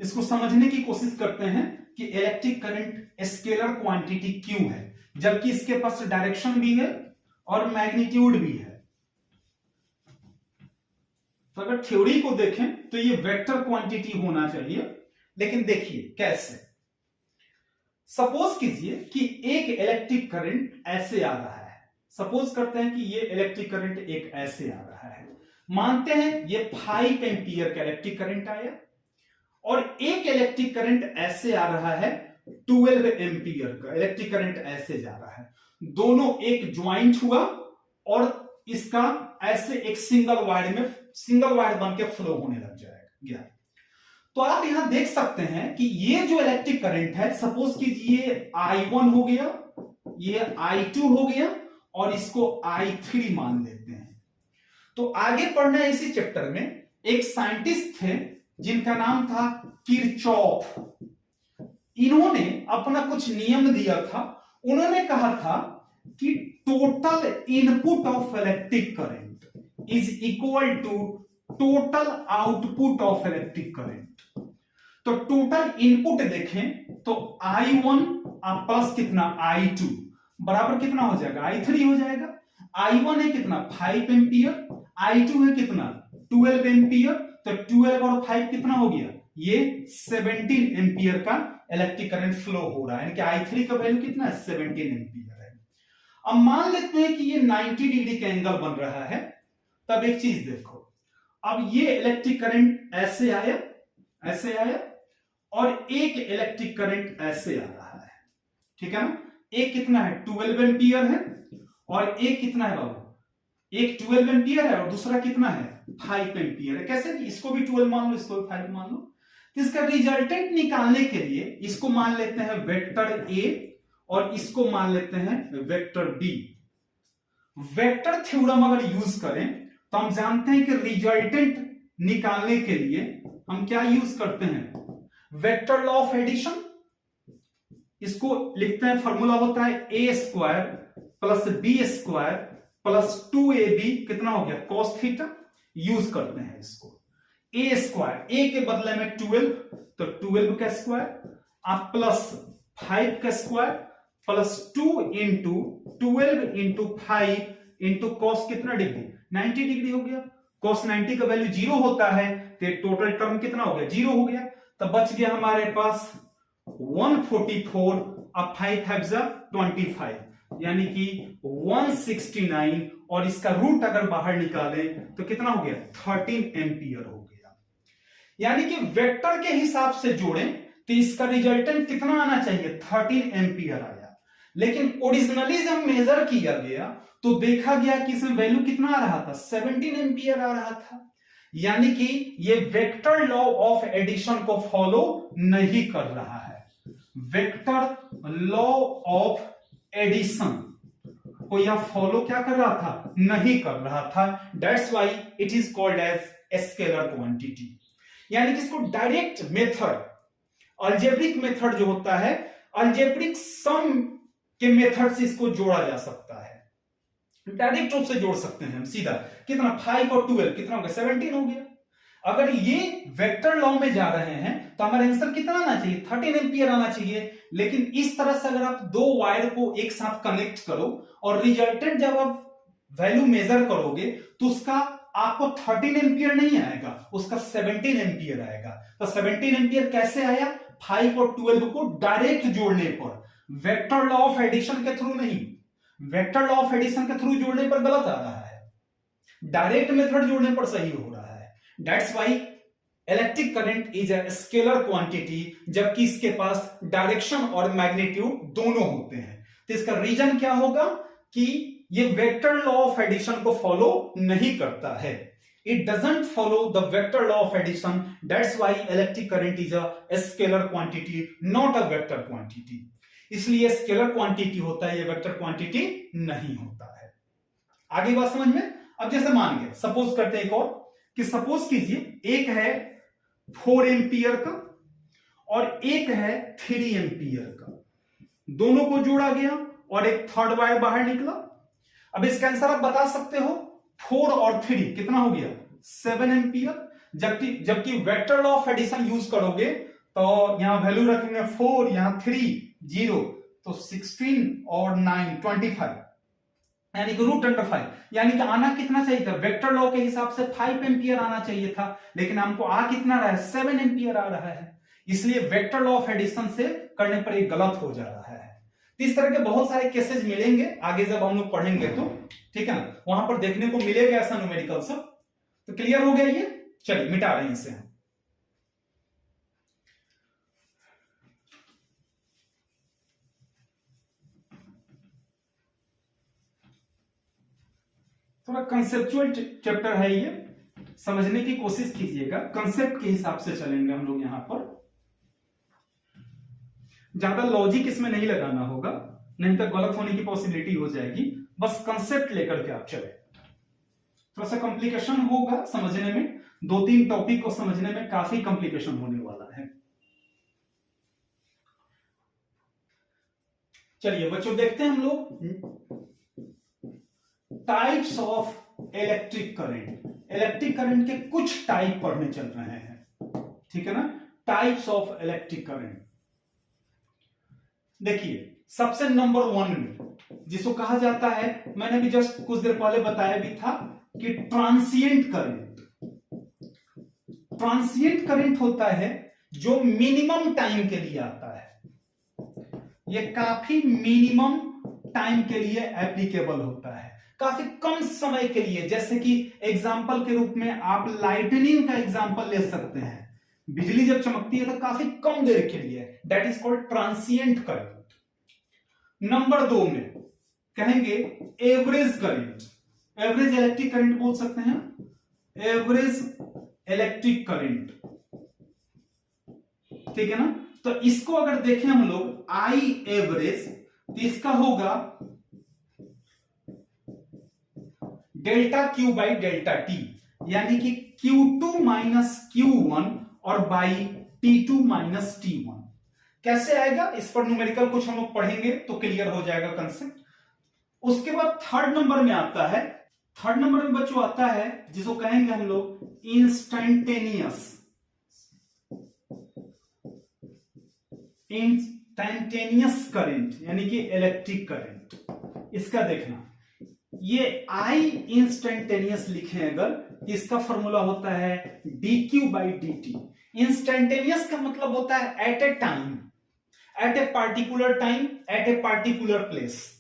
इसको समझने की कोशिश करते हैं कि इलेक्ट्रिक करंट स्केलर क्वांटिटी क्यों है, जबकि इसके पास डायरेक्शन भी है और मैग्नीट्यूड भी है। तो अगर थ्योरी को देखें तो ये वेक्टर क्वांटिटी होना चाहिए, लेकिन देखिए कैसे। सपोज कीजिए कि एक इलेक्ट्रिक करंट ऐसे आ रहा है। सपोज करते हैं कि ये इलेक्ट्रिक करंट एक ऐसे आ रहा है। मानते हैं ये 5 एम्पियर का इलेक्ट्रिक करंट आया, और एक इलेक्ट्रिक करंट ऐसे आ रहा है 12 एम्पियर का इलेक्ट्रिक करंट ऐसे जा रहा है। दोनों एक ज्वाइंट हुआ और इसका ऐसे एक सिंगल वायर बन के फ्लो होने लग जाएगा। तो आप यहां देख सकते हैं कि ये जो इलेक्ट्रिक करंट है, सपोज कीजिए I1 हो गया, ये I2 हो गया, और इसको I3 मान लेते हैं। तो आगे पढ़ना है इसी चैप्टर में। एक साइंटिस्ट थे जिनका नाम था किरचॉफ। इन्होंने अपना कुछ नियम दिया था। उन्होंने कहा था कि total input of electric current is equal to total output of electric current. तो टोटल इनपुट देखें तो I1 प्लस कितना I2 बराबर कितना हो जाएगा, I3 हो जाएगा। I1 है कितना 5 एम्पियर, I2 है कितना 12 एम्पियर, तो 12 और 5 कितना हो गया, ये 17 एम्पियर का इलेक्ट्रिक करंट फ्लो हो रहा है, यानी कि I3 का वैल्यू कितना है 17 एम्पियर है। अब मान लेते हैं कि ये 90 डिग्री का एंगल बन रहा है। तब एक चीज देखो, अब ये इलेक्ट्रिक करंट ऐसे आया और एक इलेक्ट्रिक करंट ऐसे आ रहा है, ठीक है ना। एक कितना है 12 एम्पियर है, और एक कितना है बाबू, एक 12 एम्पियर है और दूसरा कितना है 5 एम्पियर है। कैसे, इसको भी 12 मान लो, इसको भी 5 मान लो। तो इसका रिजल्टेंट निकालने के लिए इसको मान लेते हैं वेक्टर ए और इसको मान लेते हैं वेक्टर बी। वेक्टर थ्योरम अगर यूज करें तो हम जानते हैं कि रिजल्टेंट निकालने के लिए हम क्या यूज करते हैं, वेक्टर लॉ ऑफ एडिशन। इसको लिखते हैं, फॉर्मूला होता है a square plus b square plus 2ab कितना हो गया cos थीटा। यूज करते हैं इसको। ए स्क्वायर, ए के बदले में 12, तो 12 का स्क्वायर आप प्लस 5 का square plus 2 into 12 into 5 into cos कितना डिग्री 90 डिग्री हो गया। cos 90 का वैल्यू 0 होता है, तो टोटल टर्म कितना हो गया 0 हो गया। तब बच गया हमारे पास 144 अब 5 5 25, यानी कि 169, और इसका रूट अगर बाहर निकालें तो कितना हो गया 13 एम्पियर हो गया। यानी कि वेक्टर के हिसाब से जोड़ें तो इसका रिजल्टेंट कितना आना चाहिए 13 एम्पियर आया। लेकिन ओरिजिनली जब मेजर किया गया तो देखा गया कि इसमें वैल्यू कितना आ रहा था, 17 एम्पियर आ रहा था। यानी कि ये वेक्टर लॉ ऑफ एडिशन को फॉलो नहीं कर रहा है। वेक्टर लॉ ऑफ एडिशन को यह फॉलो क्या कर रहा था, नहीं कर रहा था। That's why it is called as scalar quantity. यानी कि इसको डायरेक्ट मेथड, अलजेब्रिक मेथड जो होता है, अलजेब्रिक सम के मेथड से इसको जोड़ा जा सकता है। डायरेक्ट रूप से जोड़ सकते हैं हम सीधा। कितना, 5 और 12 कितना हो गया, 17 हो गया। अगर ये वेक्टर लॉ में जा रहे हैं तो हमारा आंसर कितना आना चाहिए, 13 एम्पियर आना चाहिए। लेकिन इस तरह से अगर आप दो वायर को एक साथ कनेक्ट करो और रिजल्टेंट जब आप वैल्यू मेजर करोगे तो उसका आपको 13 एम्पियर नहीं आएगा, उसका 17 एम्पियर आएगा। तो 17 एम्पियर कैसे आया, 5 और 12 को डायरेक्ट जोड़ने पर, वेक्टर लॉ ऑफ एडिशन के थ्रू नहीं। वेक्टर लॉ ऑफ एडिशन के थ्रू जोड़ने पर गलत आ रहा है, डायरेक्ट मेथड जोड़ने पर सही हो रहा है। That's why electric current is a scalar quantity, जबकि इसके पास डायरेक्शन और मैग्नीट्यूड दोनों होते हैं। तो इसका रीजन क्या होगा कि ये वेक्टर लॉ ऑफ एडिशन को फॉलो नहीं करता है। It doesn't follow the vector law of addition, that's why electric current is a scalar quantity, not a vector quantity. इसलिए स्केलर क्वांटिटी होता है, ये वेक्टर क्वांटिटी नहीं होता है। आगे बात समझ में। अब जैसे मान गए, सपोज करते हैं एक और, कि सपोज कीजिए एक है 4 एम्पियर का और एक है 3 एम्पियर का, दोनों को जोड़ा गया और एक थर्ड वायर बाहर निकला। अब इसका आंसर आप बता सकते हो, 4 और 3 कितना हो गया, 7 एम्पियर। जबकि vector law of addition use करोगे तो यहां वैल्यू रखेंगे 4, यहां 3 0, तो 16 और 9 25, यानी कि √5। यानी कि आना कितना चाहिए था, वेक्टर लॉ के हिसाब से 5 एम्पियर आना चाहिए था, लेकिन हमको आ कितना रहा है, 7 एम्पियर आ रहा है। इसलिए वेक्टर लॉ ऑफ एडिशन से करने पर ये गलत हो जा रहा है। तो इस तरह के बहुत सारे केसेस मिलेंगे आगे जब हम लोग पढ़ेंगे तो, ठीक है ना, वहां पर देखने को मिलेगा ऐसा न्यूमेरिकल सब। तो क्लियर हो गया ये, चलिए मिटा रहे हैं इसे हम। थोड़ा कंसेप्चुअल चैप्टर है ये, समझने की कोशिश कीजिएगा, कंसेप्ट के हिसाब से चलेंगे हम लोग। यहां पर ज्यादा लॉजिक इसमें नहीं लगाना होगा, नहीं तो गलत होने की पॉसिबिलिटी हो जाएगी। बस कंसेप्ट लेकर के आप चले। थोड़ा सा कॉम्प्लिकेशन होगा समझने में, 2-3 टॉपिक को समझने में काफी कॉम्प्लिकेशन होने वाला है। चलिए बच्चों, देखते हैं हम लोग types of electric current. Electric current के कुछ टाइप पढ़ने चल रहे हैं, ठीक है ना, टाइप्स ऑफ इलेक्ट्रिक करंट। देखिए सबसे नंबर 1 में जिसको कहा जाता है, मैंने भी जस्ट कुछ देर पहले बताया भी था कि ट्रांसिएंट करंट। ट्रांसिएंट करंट होता है जो मिनिमम टाइम के लिए आता है, ये काफी मिनिमम टाइम के लिए एप्लीकेबल होता है, काफी कम समय के लिए। जैसे कि एग्जाम्पल के रूप में आप लाइटनिंग का एग्जाम्पल ले सकते हैं, बिजली जब चमकती है तो काफी कम देर के लिए, that is called transient current. Number 2 में कहेंगे average current. Average electric current बोल सकते हैं, एवरेज इलेक्ट्रिक करंट, ठीक है ना। तो इसको अगर देखें हम लोग आई एवरेज, तो इसका होगा delta Q by delta T, यानी कि Q2 माइनस Q1 और बाई T2 माइनस T1। कैसे आएगा, इस पर न्यूमेरिकल कुछ हम लोग पढ़ेंगे तो क्लियर हो जाएगा कंसेप्ट। उसके बाद थर्ड नंबर में आता है, थर्ड नंबर में बच्चों आता है जिसको कहेंगे हम लोग इंस्टेंटेनियस करंट, यानी कि इलेक्ट्रिक करंट। इसका देखना, ये आई इंस्टेंटेनियस लिखे अगर, इसका फॉर्मूला होता है dq बाई dt। इंस्टेंटेनियस का मतलब होता है at a time, at a particular time, at a particular place.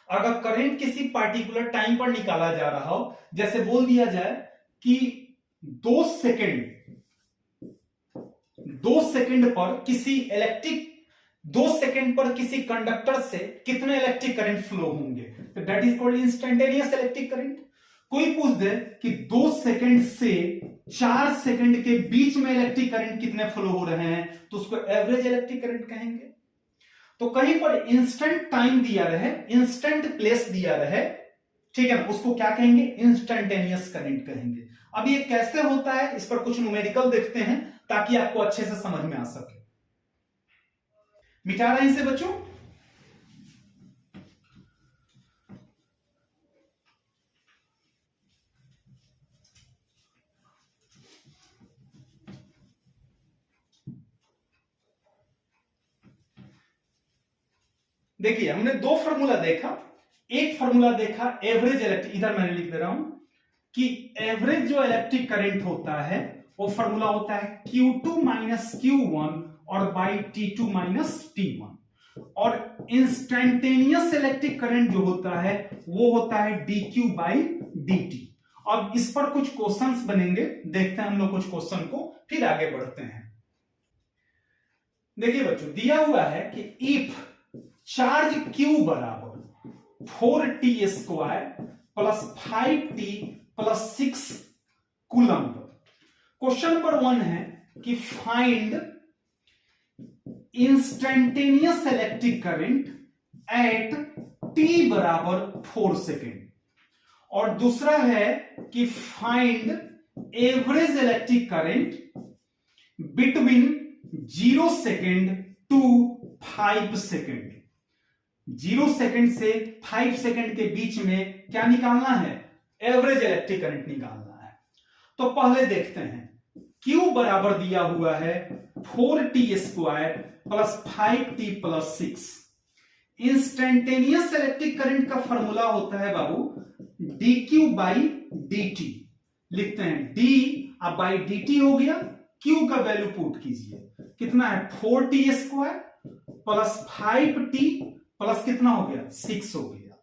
अगर करंट किसी पार्टिकुलर टाइम पर निकाला जा रहा हो, जैसे बोल दिया जाए कि 2 सेकंड पर किसी इलेक्ट्रिक 2 सेकंड पर किसी कंडक्टर से कितने इलेक्ट्रिक करंट फ्लो होंगे, तो that is called instantaneous electric current. कोई पूछ दे कि 2 सेकंड से 4 सेकंड के बीच में इलेक्ट्रिक करंट कितने फ्लो हो रहे हैं, तो उसको एवरेज इलेक्ट्रिक करंट कहेंगे। तो कहीं पर इंस्टेंट टाइम दिया रहे, इंस्टेंट प्लेस दिया रहे, ठीक है ना, उसको क्या कहेंगे, इंस्टेंटेनियस करंट कहेंगे। अब ये कैसे होता है, इस पर कुछ न्यूमेरिकल देखते हैं ताकि आपको अच्छे से समझ में आ सके। मिटा रहे हैं इसे बच्चों। देखिए हमने 2 फार्मूला देखा। एक फार्मूला देखा एवरेज इलेक्ट्रिक, इधर मैंने लिख दे रहा हूं कि एवरेज जो इलेक्ट्रिक करंट होता है वो फार्मूला होता है Q2 माइनस Q1 और बाई T2 माइनस T1। और इंस्टेंटेनियस इलेक्ट्रिक करंट जो होता है वो होता है dQ बाई dt। अब इस पर कुछ क्वेश्चंस बनेंगे, देखते हैं हम लोग कुछ क्वेश्चन को, फिर आगे बढ़ते हैं। देखिए बच्चों दिया हुआ है कि इफ चार्ज Q बराबर 4t square plus 5t plus 6 coulomb. Question number 1 है कि find instantaneous electric current at t बराबर 4 सेकेंड, और दूसरा है कि find average electric current between 0 second to 5 second. 0 second से 5 सेकेंड के बीच में क्या निकालना है, एवरेज इलेक्ट्रिक करंट निकालना है। तो पहले देखते हैं, Q बराबर दिया हुआ है 4t square plus 5t plus 6। Instantaneous electric current का फॉर्मूला होता है बाबू dQ बाई dt। लिखते हैं d अब बाई dt हो गया, Q का वैल्यू पुट कीजिए, कितना है 4t square plus 5t plus कितना हो गया 6 हो गया।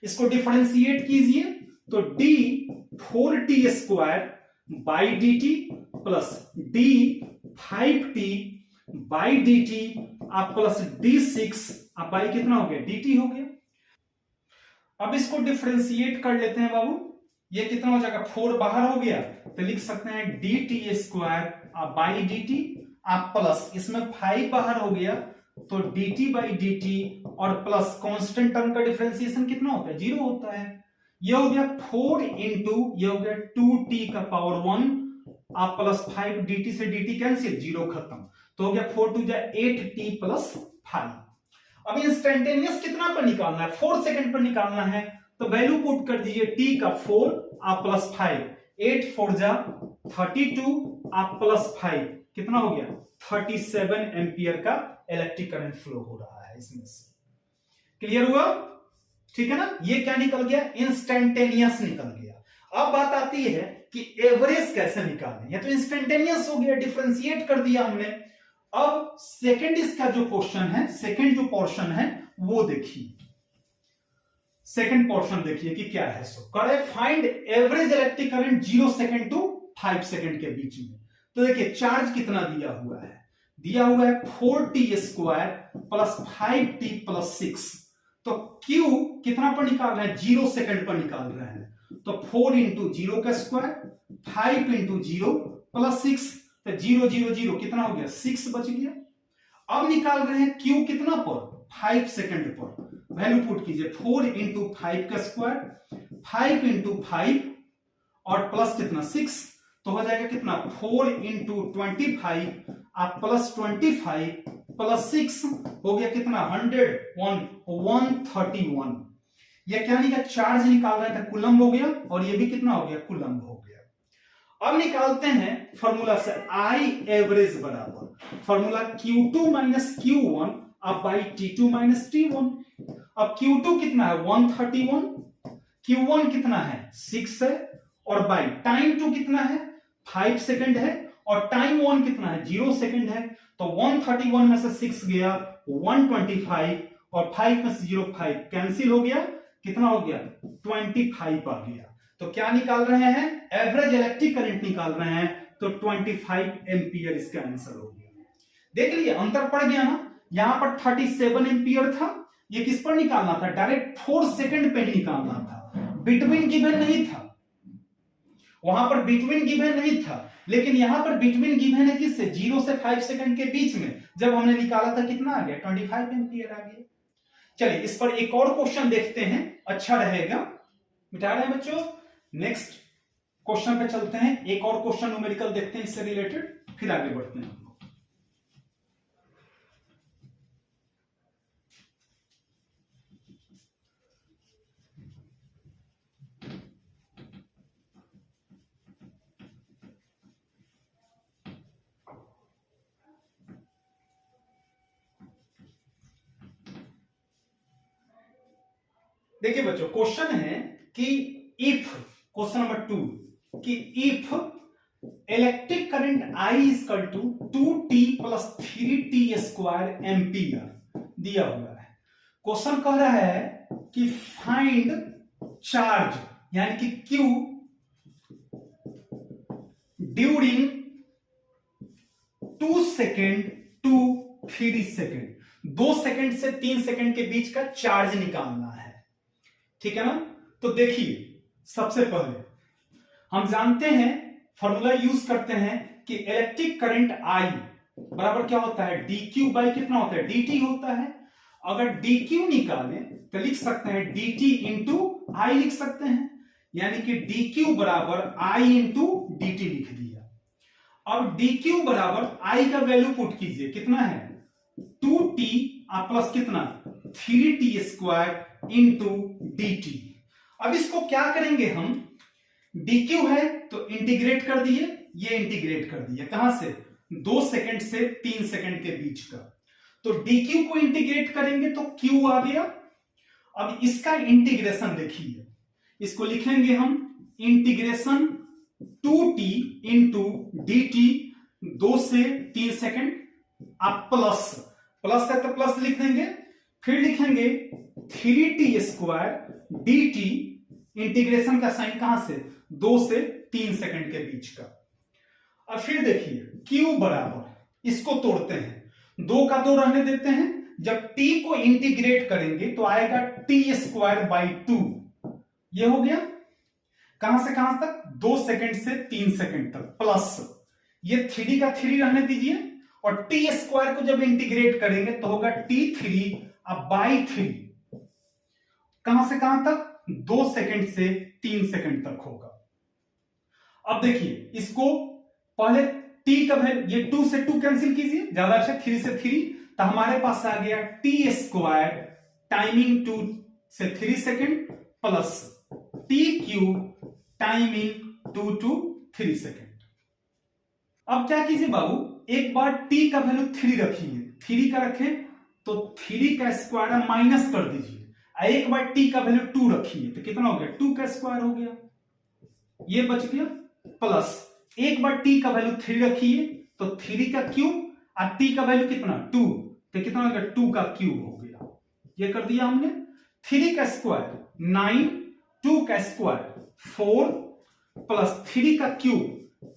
इसको डिफरेंशिएट कीजिए तो d 4t square by dt plus d 5t by dt अब प्लस d6 अब बाई कितना हो गया dt हो गया। अब इसको डिफरेंशिएट कर लेते हैं बाबू, ये कितना हो जाएगा 4 बाहर हो गया तो लिख सकते हैं dt स्क्वायर बाई dt आप प्लस इसमें 5 बाहर हो गया तो dt बाई dt और प्लस कांस्टेंट टर्म का डिफरेंशिएशन कितना होता है 0 होता है। ये हो गया 4 इंटू ये हो गया 2t का पावर 1 आप प्लस 5 dt से dt कैंसिल 0 खत्म, तो हो गया 4 टू जा 8t प्लस 5। अब इंस्टेंटेनियस कितना पर निकालना है 4 सेकंड पर निकालना है, तो वैल्यू पुट कर दीजिए t का 4 आप प्लस 5 8 4 जा 32 आप प्लस 5 कितना हो गया 37 एम्पियर का इलेक्ट्रिक करंट फ्लो हो रहा है इसमें से। क्लियर हुआ, ठीक है ना। ये क्या निकल गया इंस्टेंटेनियस निकल गया। अब बात आती है कि एवरेज कैसे निकालें, या तो इंस्टेंटेनियस हो गया डिफरेंशिएट कर दिया हमने। अब सेकंड इसका जो क्वेश्चन है, सेकंड जो पोर्शन है वो देखिए, सेकंड पोर्शन देखिए कि क्या है। सो करे find average electric current 0 second to 5 second के बीच में। तो देखिए चार्ज कितना दिया हुआ है, दिया हुआ है 4t square plus 5t plus 6। तो Q कितना पर निकाल रहे हैं 0 सेकंड पर निकाल रहे हैं, तो 4 इंटू 0 का स्क्वायर 5 इंटू 0 प्लस 6, तो 0 0 0 कितना हो गया 6 बच गया। अब निकाल रहे हैं Q कितना पर 5 सेकंड पर, वैल्यू पुट कीजिए 4 इंटू 5 का स्क्वायर 5 इंटू 5 और प्लस कितना 6, तो हो जाएगा कितना 4 इंटू 25 आप प्लस 25 प्लस 6 हो गया कितना 131। ये क्या निकला चार्ज निकाल रहे थे कूलम्ब हो गया, और ये भी कितना हो गया कूलम्ब हो गया। अब निकालते हैं फॉर्मूला से I एवरेज बराबर फॉर्मूला Q2 माइनस Q1 अब बाई T2 माइनस T1। अब Q2 कितना है 131, Q1 कितना है 6 है, और बाई टाइम 2 कितना है 5 सेकंड है, और टाइम 1 कितना है 0 सेकंड है। तो 131 में से 6 गया 125 और 5 में से 0 5 कैंसिल हो गया, कितना हो गया 25 आ गया। तो क्या निकाल रहे हैं एवरेज इलेक्ट्रिक करंट निकाल रहे हैं, तो 25 एम्पियर इसका आंसर हो गया। देख लीजिए अंतर पड़ गया ना, यहां पर 37 एम्पियर था, ये किस पर निकालना था, डायरेक्ट 4 सेकंड पे ही निकालना था, बिटवीन गिवन नहीं था, वहां पर बिटवीन गिवन नहीं था, लेकिन यहां पर बिटवीन गिवन है किससे, 0 से 5 सेकंड के बीच में, जब हमने निकाला था कितना आ गया, 25 एम्पियर आ गया। चलिए इस पर एक और क्वेश्चन देखते हैं, अच्छा रहेगा, मिटा रहे हैं बच्चों। नेक्स्ट क्वेश्चन पे चलते हैं, एक और क्वेश्चन न्यूमेरिकल देखते हैं इससे रिलेटेड, फिर आगे बढ़ते हैं। देखिए बच्चों क्वेश्चन है कि इफ, क्वेश्चन नंबर 2, कि if electric current I equal to 2t plus 3t square ampere दिया हुआ है, क्वेश्चन कह रहा है कि फाइंड चार्ज यानी कि Q during 2 second to 3 second, 2 second से 3 सेकेंड के बीच का चार्ज निकालना है, ठीक है ना। तो देखिए सबसे पहले हम जानते हैं, फॉर्मूला यूज करते हैं कि इलेक्ट्रिक करंट I बराबर क्या होता है, dq बाई कितना होता है, dt होता है। अगर dq निकालें तो लिख सकते हैं dt इंटू I लिख सकते हैं, यानी कि dq बराबर I इंटू dt लिख दिया। अब dq बराबर I का वैल्यू पुट कीजिए, कितना है 2t प्लस कितना 3t स्क्वायर इंटू dt। अब इसको क्या करेंगे हम, dq है तो इंटीग्रेट कर दिए, ये इंटीग्रेट कर दिए कहां से, 2 सेकंड से 3 सेकंड के बीच का, तो dq को इंटीग्रेट करेंगे तो q आ गया। अब इसका इंटीग्रेशन देखिए, इसको लिखेंगे हम इंटीग्रेशन 2t इंटू dt, 2 से 3 सेकंड, आप प्लस, प्लस है तो प्लस लिख देंगे, फिर लिखेंगे 3t स्क्वायर dt, इंटीग्रेशन का साइन कहां से, 2 से 3 सेकंड के बीच का। अब फिर देखिए q बराबर, इसको तोड़ते हैं, 2 का 2 रहने देते हैं, जब t को इंटीग्रेट करेंगे तो आएगा t स्क्वायर बाई 2, ये हो गया, कहां से कहां तक, 2 सेकंड से 3 सेकंड तक, प्लस ये 3 का 3 रहने दीजिए, और t स्क्वायर को जब इंटीग्रेट करेंगे तो होगा t3 अब बाई 3, कहां से कहां तक, 2 सेकंड से 3 सेकंड तक होगा। अब देखिए इसको पहले t का वैल्यू, ये 2 से 2 कैंसिल कीजिए, ज्यादा अच्छा, 3 से 3, तो हमारे पास आ गया t स्क्वायर टाइमिंग 2 से 3 second plus t cube timing 2 to 3 second. अब क्या कीजिए बाबू, एक बार t का वैल्यू 3 रखिए, 3 का रखें तो 3 का स्क्वायर माइनस कर दीजिए, एक बार t का वैल्यू 2 रखिए तो कितना हो गया, 2 का स्क्वायर हो गया, ये बच गया, प्लस एक बार t का वैल्यू 3 रखिए तो 3 का क्यूब, और t का वैल्यू कितना 2, तो कितना हो गया, 2 का क्यूब हो गया, ये कर दिया हमने। 3 का स्क्वायर 9, 2 का स्क्वायर 4 प्लस 3 का क्यूब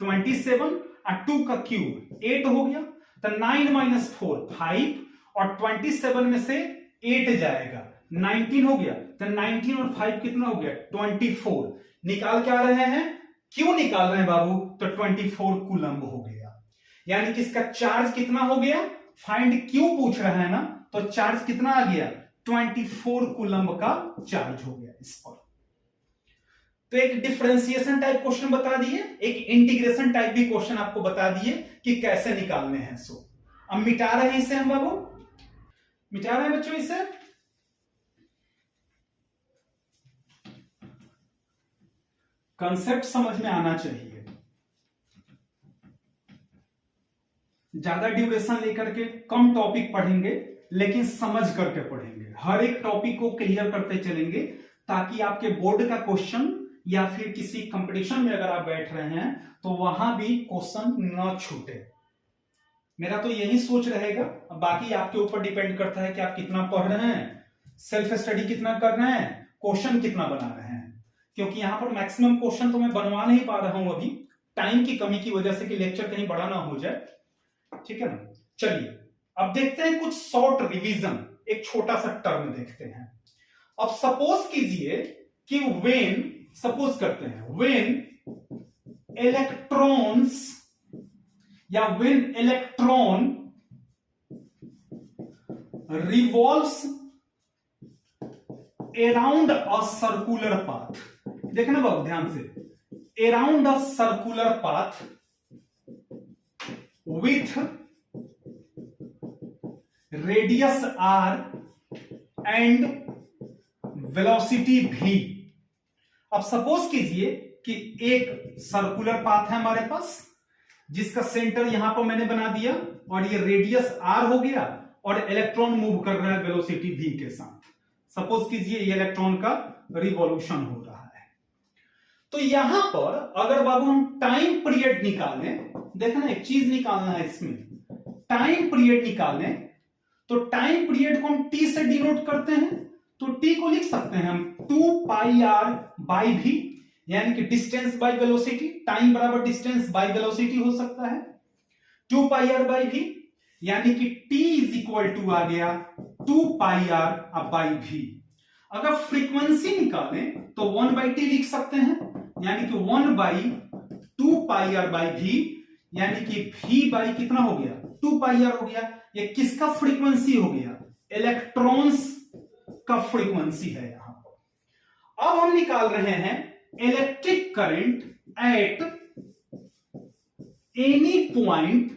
27 और 2 का क्यूब 8 हो गया, तो 9 माइनस 4 5, और 27 में से 8 जाएगा 19 हो गया, तो 19 और 5 कितना हो गया 24, निकाल क्या रहे हैं, क्यों निकाल रहे हैं बाबू, तो 24 कूलम्ब हो गया, यानी कि इसका चार्ज कितना हो गया, फाइंड क्यों पूछ रहा है ना, तो चार्ज कितना आ गया, 24 कूलम्ब का चार्ज हो गया इस पर। तो एक डिफरेंशिएशन टाइप क्वेश्चन बता दिए, एक इंटीग्रेशन टाइप भी क्वेश्चन आपको बता दिए कि कैसे निकालने हैं। सो अब मिटा रहे हैं इसे हम बाबू, मिटा रहे हैं बच्चों इसे, कंसेप्ट समझ में आना चाहिए, ज्यादा ड्यूरेशन लेकर के कम टॉपिक पढ़ेंगे, लेकिन समझ करके पढ़ेंगे, हर एक टॉपिक को क्लियर करते चलेंगे, ताकि आपके बोर्ड का क्वेश्चन या फिर किसी कंपटीशन में अगर आप बैठ रहे हैं तो वहां भी क्वेश्चन न छूटे। मेरा तो यही सोच रहेगा, बाकी आपके ऊपर डिपेंड करता है कि आप कितना पढ़ रहे हैं, सेल्फ स्टडी कितना कर रहे हैं, क्वेश्चन कितना बना रहे हैं, क्योंकि यहां पर मैक्सिमम क्वेश्चन तो मैं बनवा नहीं पा रहा हूं अभी, टाइम की कमी की वजह से, कि लेक्चर कहीं बड़ा ना हो जाए, ठीक है ना। चलिए अब देखते हैं कुछ शॉर्ट रिवीजन, एक छोटा सा टर्म देखते हैं। अब सपोज कीजिए कि सपोज करते हैं व्हेन इलेक्ट्रॉन्स या when electron revolves around a circular path, देखना बाबू ध्यान से, around a circular path with radius r and velocity v। अब सपोज कीजिए कि एक सर्कुलर पाथ है हमारे पास, जिसका सेंटर यहां पर मैंने बना दिया, और ये रेडियस r हो गया, और इलेक्ट्रॉन मूव कर रहा है वेलोसिटी v के साथ। सपोज कीजिए ये इलेक्ट्रॉन का रिवॉल्यूशन हो रहा है। तो यहां पर अगर बाबू हम टाइम पीरियड निकालें, देखना एक चीज निकालना है इसमें, टाइम पीरियड निकालें, तो टाइम पीरियड को हम t से डिनोट करते हैं, तो t को लिख सकते हैं हम 2 पाई r बाई v, यानी कि डिस्टेंस बाई वेलोसिटी, टाइम बराबर डिस्टेंस बाई वेलोसिटी हो सकता है, 2 पाई r बाई v, यानी कि t इज इक्वल टू आ गया 2 पाई r बाई v। अगर फ्रीक्वेंसी निकालें तो 1 बाई t लिख सकते हैं, यानी कि 1 by 2 pi r by v, यानी कि v बाई कितना हो गया 2 पाई r हो गया। ये किसका फ्रीक्वेंसी हो गया, इलेक्ट्रॉन्स का फ्रीक्वेंसी है यहां पर। अब हम निकाल रहे हैं electric current at any point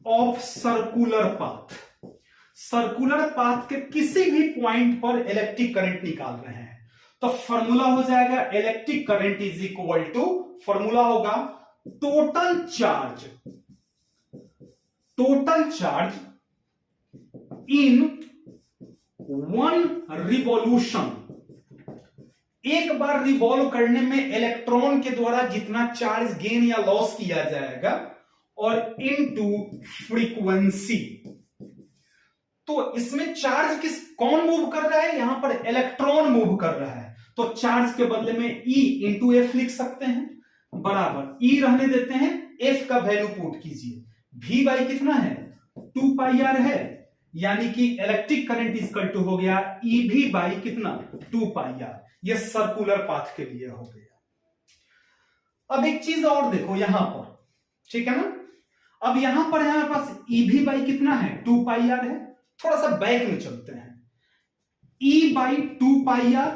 of circular path, circular path के किसी भी पॉइंट पर इलेक्ट्रिक करंट निकाल रहे हैं। तो फॉर्मूला हो जाएगा electric current is equal to, formula होगा टोटल चार्ज इन 1 रिवॉल्यूशन, एक बार रिवॉल्व करने में इलेक्ट्रॉन के द्वारा जितना चार्ज गेन या लॉस किया जाएगा, और इनटू फ्रीक्वेंसी। तो इसमें चार्ज कौन मूव कर रहा है, यहां पर इलेक्ट्रॉन मूव कर रहा है, तो चार्ज के बदले में E इंटू एफ लिख सकते हैं, बराबर E रहने देते हैं, F का वैल्यू पुट कीजिए, V बाई कितना है 2 पाई r है, यानी कि इलेक्ट्रिक करंट इक्वल टू हो गया EV बाई कितना 2 पाई r। ये सर्कुलर पाथ के लिए हो गया। अब एक चीज और देखो यहां पर, ठीक है ना, अब यहां पर हमारे पास EV बाई कितना है 2 पाई r है, थोड़ा सा बैक में चलते हैं, E by 2 pi r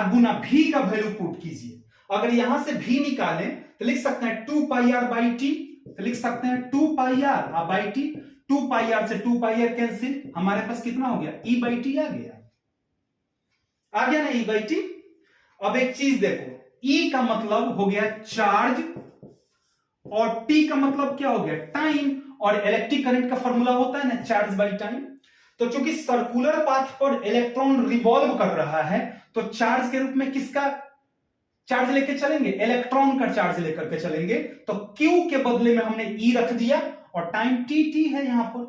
Guna V का वैल्यू पुट कीजिए। अगर यहां से V निकालें तो लिख सकते हैं 2 पाई r बाई t, तो लिख सकते हैं 2 पाई r by t, 2 pi r से 2 पाई r कैंसिल, हमारे पास कितना हो गया E बाई टी आ गया ना E बाई टी। अब एक चीज देखो, E का मतलब हो गया चार्ज, और T का मतलब क्या हो गया टाइम, और इलेक्ट्रिक करंट का फॉर्मूला होता है ना चार्ज बाई टाइम। तो चूंकि सर्कुलर पाथ पर इलेक्ट्रॉन रिवॉल्व कर रहा है, तो चार्ज के रूप में किसका चार्ज लेके चलेंगे, इलेक्ट्रॉन का चार्ज लेकर के चलेंगे। तो Q के बदले में हमने E रख दिया, और टाइम T है यहां पर।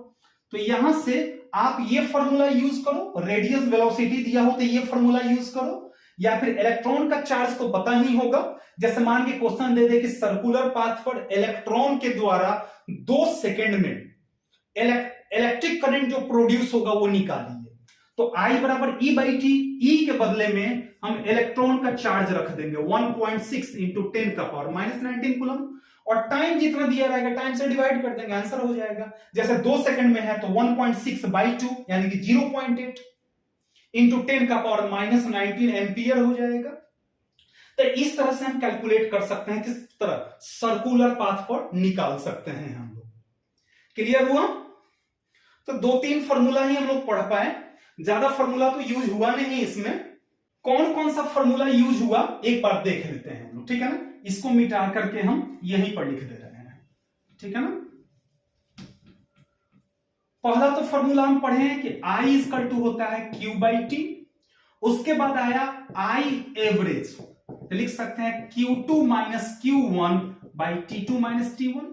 तो यहां से आप ये फॉर्मूला यूज करो, रेडियस वेलोसिटी दिया हो तो ये फॉर्मूला यूज करो, या फिर इलेक्ट्रॉन का चार्ज तो पता ही होगा, जैसे मान के क्वेश्चन दे दे कि सर्कुलर पाथ पर इलेक्ट्रॉन के द्वारा 2 सेकंड में इलेक्ट्रिक करंट जो प्रोड्यूस होगा वो निकालिए। तो I बराबर E बाई टी, E के बदले में हम इलेक्ट्रॉन का चार्ज रख देंगे 1.6 इंटू 10 का पावर -19 कूलम, और टाइम जितना दिया रहेगा टाइम से डिवाइड कर देंगे, आंसर हो जाएगा। जैसे 2 सेकंड में है तो 1.6 बाई 2 यानी कि 0.8 इंटू 10 का पावर -19 एम्पियर हो जाएगा। तो इस तरह से हम कैलकुलेट कर सकते हैं, किस तरह सर्कुलर पाथ पर निकाल सकते हैं हम लोग। क्लियर हुआ? तो 2-3 फॉर्मूला ही हम लोग पढ़ पाए, ज्यादा फॉर्मूला तो यूज हुआ नहीं इसमें। कौन कौन सा फॉर्मूला यूज हुआ एक बार देख लेते हैं हम लोग, ठीक है ना। इसको मिटा करके हम यहीं पर लिख दे रहे हैं, ठीक है ना। पहला तो फॉर्मूला हम पढ़े हैं कि I इक्वल टू होता है Q बाई टी, उसके बाद आया I एवरेज, तो लिख सकते हैं Q2 minus Q1 by T2 minus T1।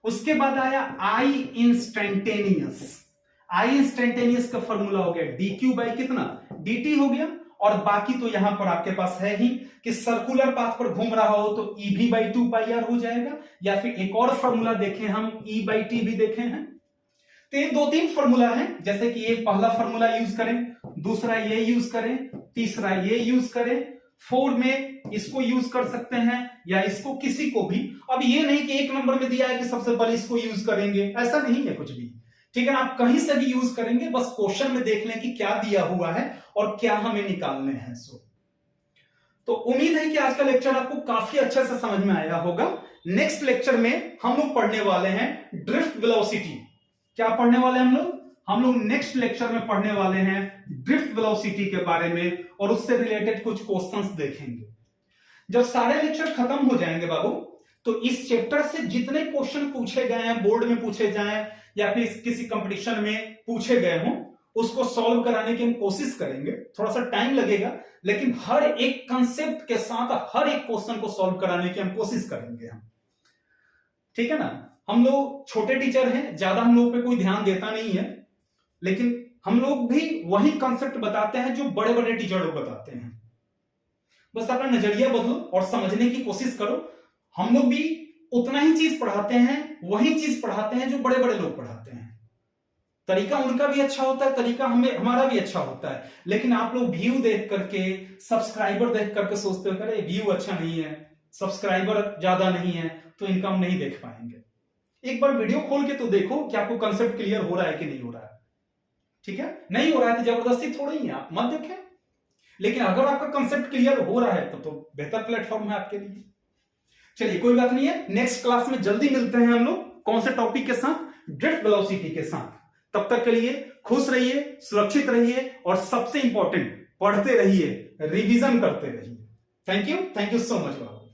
उसके बाद आया I इंस्टेंटेनियस, I इंस्टेंटेनियस का फॉर्मूला हो गया dQ बाई कितना dt हो गया। और बाकी तो यहां पर आपके पास है ही कि सर्कुलर पाथ पर घूम रहा हो तो EV बाई 2 पाई r हो जाएगा, या फिर एक और फॉर्मूला देखें हम E बाई टी भी देखे हैं। तो ये 2-3 फॉर्मूला है, जैसे कि ये पहला फॉर्मूला यूज करें, दूसरा ये यूज करें, तीसरा ये यूज करें, 4 में इसको यूज कर सकते हैं या इसको, किसी को भी। अब ये नहीं कि 1 नंबर में दिया है कि सबसे पहले इसको यूज करेंगे, ऐसा नहीं है कुछ भी, ठीक है ना। आप कहीं से भी यूज करेंगे, बस क्वेश्चन में देख लें कि क्या दिया हुआ है और क्या हमें निकालने हैं। तो उम्मीद है कि आज का लेक्चर आपको काफी अच्छे से समझ में आया होगा। नेक्स्ट लेक्चर में हम लोग पढ़ने वाले हैं ड्रिफ्ट वेलोसिटी। क्या पढ़ने वाले हैं हम लोग नेक्स्ट लेक्चर में पढ़ने वाले हैं ड्रिफ्ट वेलोसिटी के बारे में, और उससे रिलेटेड कुछ क्वेश्चंस देखेंगे। जब सारे लेक्चर खत्म हो जाएंगे बाबू, तो इस चैप्टर से जितने क्वेश्चन पूछे गए हैं, बोर्ड में पूछे जाएं या फिर किसी कंपटीशन में पूछे गए हों, उसको सॉल्व कराने की हम कोशिश करेंगे। थोड़ा सा टाइम लगेगा, लेकिन हर एक कंसेप्ट के साथ हर एक क्वेश्चन को सॉल्व कराने की हम कोशिश करेंगे हम, ठीक है ना। हम लोग छोटे टीचर हैं, ज्यादा हम लोग पे कोई ध्यान देता नहीं है, लेकिन हम लोग भी वही कंसेप्ट बताते हैं जो बड़े बड़े टीचर लोग बताते हैं। बस अपना नजरिया बदलो और समझने की कोशिश करो। हम लोग भी उतना ही चीज पढ़ाते हैं, वही चीज पढ़ाते हैं जो बड़े बड़े लोग पढ़ाते हैं। तरीका उनका भी अच्छा होता है, तरीका हमारा भी अच्छा होता है, लेकिन आप लोग व्यू देख करके, सब्सक्राइबर देख करके सोचते हो अरे व्यू अच्छा नहीं है, सब्सक्राइबर ज्यादा नहीं है, तो इनका हम नहीं देख पाएंगे। एक बार वीडियो खोल के तो देखो कि आपको कंसेप्ट क्लियर हो रहा है कि नहीं हो रहा है, ठीक है। नहीं हो रहा है तो जबरदस्ती थोड़ी ही आप मत देखें, लेकिन अगर आपका कंसेप्ट क्लियर हो रहा है तो बेहतर प्लेटफॉर्म है आपके लिए। चलिए कोई बात नहीं है, नेक्स्ट क्लास में जल्दी मिलते हैं हम लोग। कौन से टॉपिक के साथ? ड्रिफ्ट वेलोसिटी के साथ। तब तक के लिए खुश रहिए, सुरक्षित रहिए, और सबसे इंपॉर्टेंट पढ़ते रहिए, रिवीजन करते रहिए। Thank you so much Babu.